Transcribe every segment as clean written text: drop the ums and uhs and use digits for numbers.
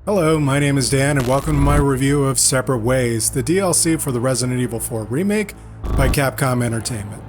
Hello, my name is Dan, and welcome to my review of Separate Ways, the DLC for the Resident Evil 4 remake by Capcom Entertainment.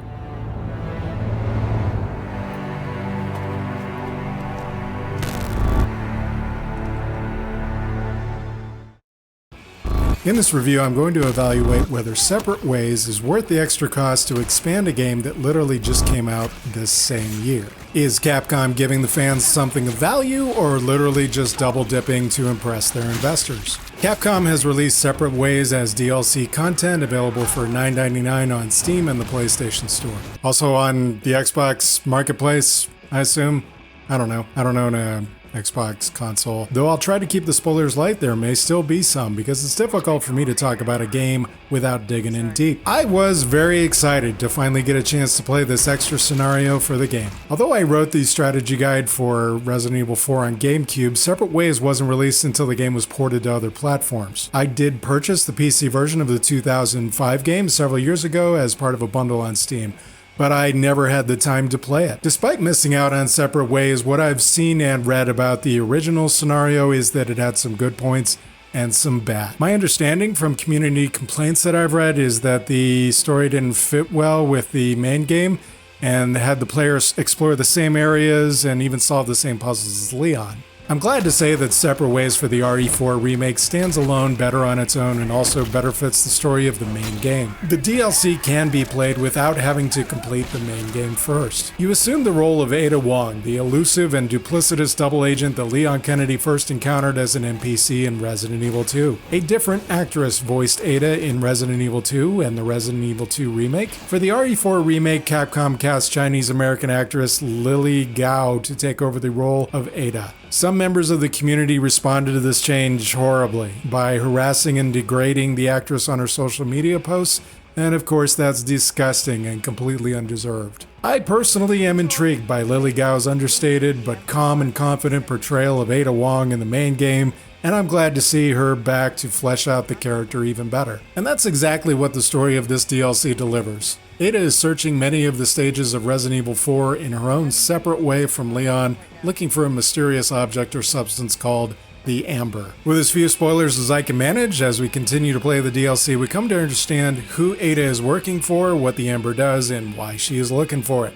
In this review, I'm going to evaluate whether Separate Ways is worth the extra cost to expand a game that literally just came out this same year. Is Capcom giving the fans something of value, or literally just double dipping to impress their investors? Capcom has released Separate Ways as DLC content available for $9.99 on Steam and the PlayStation Store. Also on the Xbox Marketplace, I assume? I don't know. I don't own a Xbox console. Though I'll try to keep the spoilers light, there may still be some, because it's difficult for me to talk about a game without digging in deep. I was very excited to finally get a chance to play this extra scenario for the game. Although I wrote the strategy guide for Resident Evil 4 on GameCube, Separate Ways wasn't released until the game was ported to other platforms. I did purchase the PC version of the 2005 game several years ago as part of a bundle on Steam, but I never had the time to play it. Despite missing out on Separate Ways, what I've seen and read about the original scenario is that it had some good points and some bad. My understanding from community complaints that I've read is that the story didn't fit well with the main game and had the players explore the same areas and even solve the same puzzles as Leon. I'm glad to say that Separate Ways for the RE4 remake stands alone better on its own and also better fits the story of the main game. The DLC can be played without having to complete the main game first. You assume the role of Ada Wong, the elusive and duplicitous double agent that Leon Kennedy first encountered as an NPC in Resident Evil 2. A different actress voiced Ada in Resident Evil 2 and the Resident Evil 2 remake. For the RE4 remake, Capcom cast Chinese-American actress Lily Gao to take over the role of Ada. Some members of the community responded to this change horribly by harassing and degrading the actress on her social media posts, and of course that's disgusting and completely undeserved. I personally am intrigued by Lily Gao's understated but calm and confident portrayal of Ada Wong in the main game, and I'm glad to see her back to flesh out the character even better. And that's exactly what the story of this DLC delivers. Ada is searching many of the stages of Resident Evil 4 in her own separate way from Leon, looking for a mysterious object or substance called the Amber. With as few spoilers as I can manage, as we continue to play the DLC, we come to understand who Ada is working for, what the Amber does, and why she is looking for it.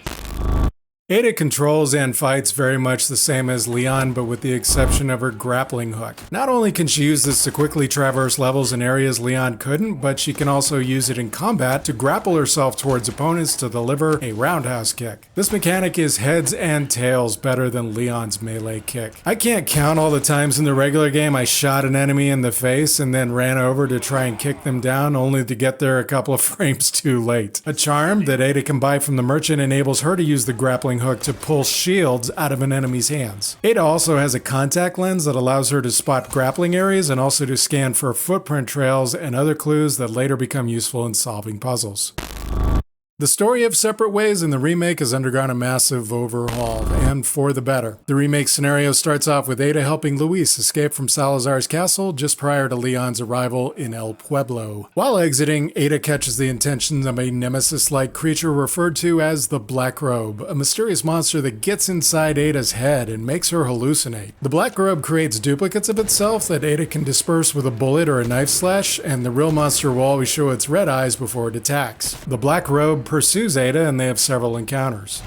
Ada controls and fights very much the same as Leon, but with the exception of her grappling hook. Not only can she use this to quickly traverse levels in areas Leon couldn't, but she can also use it in combat to grapple herself towards opponents to deliver a roundhouse kick. This mechanic is heads and tails better than Leon's melee kick. I can't count all the times in the regular game I shot an enemy in the face and then ran over to try and kick them down, only to get there a couple of frames too late. A charm that Ada can buy from the merchant enables her to use the grappling hook to pull shields out of an enemy's hands. Ada also has a contact lens that allows her to spot grappling areas and also to scan for footprint trails and other clues that later become useful in solving puzzles. The story of Separate Ways in the remake has undergone a massive overhaul, and for the better. The remake scenario starts off with Ada helping Luis escape from Salazar's castle just prior to Leon's arrival in El Pueblo. While exiting, Ada catches the attention of a nemesis-like creature referred to as the Black Robe, a mysterious monster that gets inside Ada's head and makes her hallucinate. The Black Robe creates duplicates of itself that Ada can disperse with a bullet or a knife slash, and the real monster will always show its red eyes before it attacks. The Black Robe pursues Ada, and they have several encounters.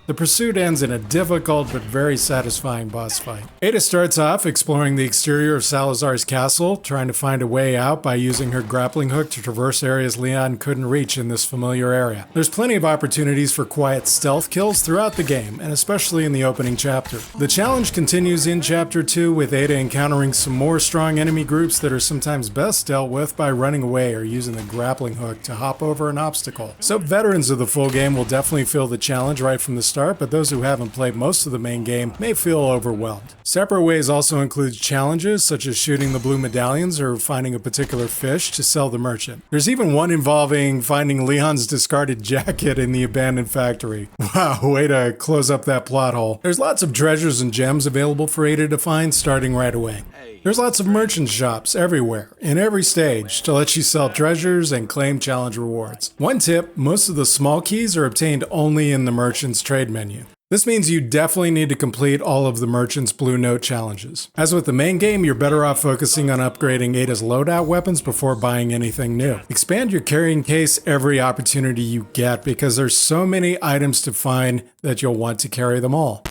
The pursuit ends in a difficult but very satisfying boss fight. Ada starts off exploring the exterior of Salazar's castle, trying to find a way out by using her grappling hook to traverse areas Leon couldn't reach in this familiar area. There's plenty of opportunities for quiet stealth kills throughout the game, and especially in the opening chapter. The challenge continues in Chapter 2 with Ada encountering some more strong enemy groups that are sometimes best dealt with by running away or using the grappling hook to hop over an obstacle. So veterans of the full game will definitely feel the challenge right from the start, but those who haven't played most of the main game may feel overwhelmed. Separate Ways also includes challenges such as shooting the blue medallions or finding a particular fish to sell the merchant. There's even one involving finding Leon's discarded jacket in the abandoned factory. Wow, way to close up that plot hole. There's lots of treasures and gems available for Ada to find starting right away. There's lots of merchant shops everywhere, in every stage, to let you sell treasures and claim challenge rewards. One tip, most of the small keys are obtained only in the merchant's trade menu. This means you definitely need to complete all of the Merchant's Blue Note challenges. As with the main game, you're better off focusing on upgrading Ada's loadout weapons before buying anything new. Expand your carrying case every opportunity you get because there's so many items to find that you'll want to carry them all.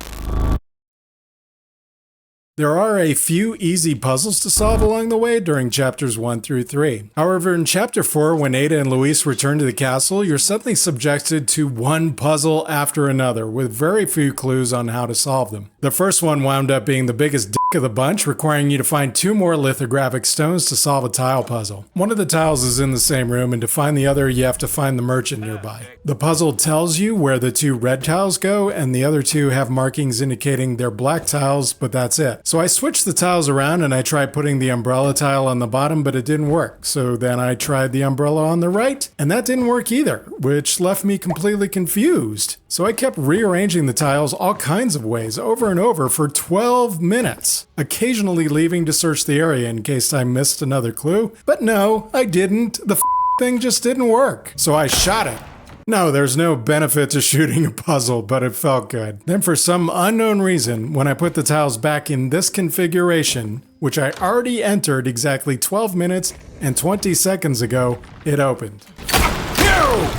There are a few easy puzzles to solve along the way during chapters 1 through 3. However, in chapter 4, when Ada and Luis return to the castle, you're suddenly subjected to one puzzle after another, with very few clues on how to solve them. The first one wound up being the biggest dick of the bunch, requiring you to find 2 more lithographic stones to solve a tile puzzle. One of the tiles is in the same room, and to find the other, you have to find the merchant nearby. The puzzle tells you where the 2 red tiles go, and the other 2 have markings indicating they're black tiles, but that's it. So I switched the tiles around and I tried putting the umbrella tile on the bottom, but it didn't work. So then I tried the umbrella on the right, and that didn't work either, which left me completely confused. So I kept rearranging the tiles all kinds of ways over and over for 12 minutes, occasionally leaving to search the area in case I missed another clue. But no, I didn't. The thing just didn't work. So I shot it. No, there's no benefit to shooting a puzzle, but it felt good. Then for some unknown reason, when I put the tiles back in this configuration, which I already entered exactly 12 minutes and 20 seconds ago, it opened.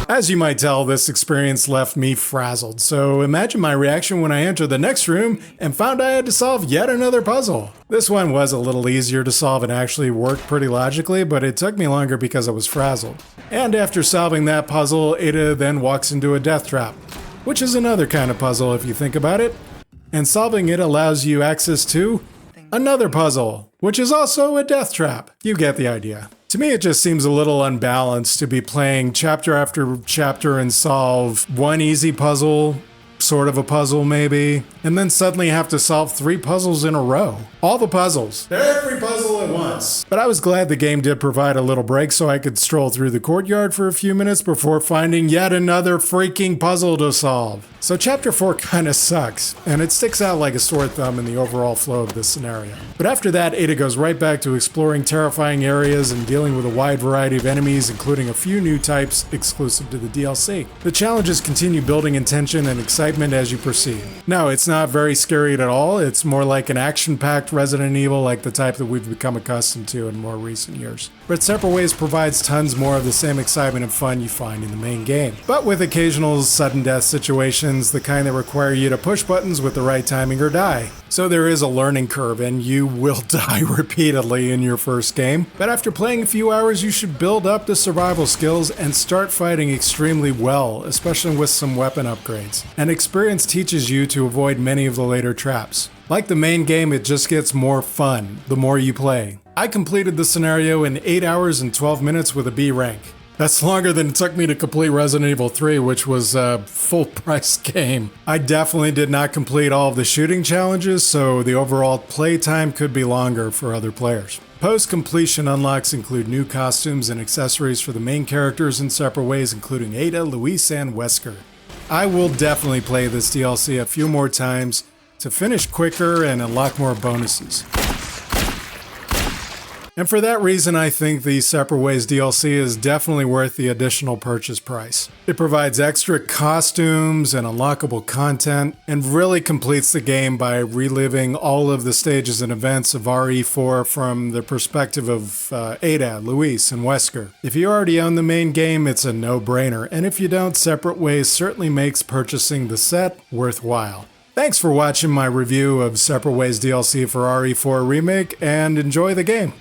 As you might tell, this experience left me frazzled, so imagine my reaction when I entered the next room and found I had to solve yet another puzzle. This one was a little easier to solve and actually worked pretty logically, but it took me longer because I was frazzled. And after solving that puzzle, Ada then walks into a death trap, which is another kind of puzzle if you think about it. And solving it allows you access to another puzzle, which is also a death trap. You get the idea. To me, it just seems a little unbalanced to be playing chapter after chapter and solve one easy puzzle, sort of a puzzle maybe, and then suddenly have to solve 3 puzzles in a row. All the puzzles. Every puzzle at once. But I was glad the game did provide a little break so I could stroll through the courtyard for a few minutes before finding yet another freaking puzzle to solve. So chapter 4 kinda sucks, and it sticks out like a sore thumb in the overall flow of this scenario. But after that, Ada goes right back to exploring terrifying areas and dealing with a wide variety of enemies, including a few new types exclusive to the DLC. The challenges continue building in tension and excitement as you proceed. No, it's not very scary at all. It's more like an action-packed Resident Evil like the type that we've become accustomed to in more recent years. But Separate Ways provides tons more of the same excitement and fun you find in the main game, but with occasional sudden death situations, the kind that require you to push buttons with the right timing or die. So there is a learning curve and you will die repeatedly in your first game, but after playing a few hours you should build up the survival skills and start fighting extremely well, especially with some weapon upgrades. And experience teaches you to avoid many of the later traps. Like the main game, it just gets more fun the more you play. I completed the scenario in 8 hours and 12 minutes with a B rank. That's longer than it took me to complete Resident Evil 3, which was a full-price game. I definitely did not complete all of the shooting challenges, so the overall playtime could be longer for other players. Post-completion unlocks include new costumes and accessories for the main characters in Separate Ways, including Ada, Luis, and Wesker. I will definitely play this DLC a few more times to finish quicker and unlock more bonuses. And for that reason, I think the Separate Ways DLC is definitely worth the additional purchase price. It provides extra costumes and unlockable content, and really completes the game by reliving all of the stages and events of RE4 from the perspective of Ada, Luis, and Wesker. If you already own the main game, it's a no-brainer, and if you don't, Separate Ways certainly makes purchasing the set worthwhile. Thanks for watching my review of Separate Ways DLC for RE4 Remake, and enjoy the game.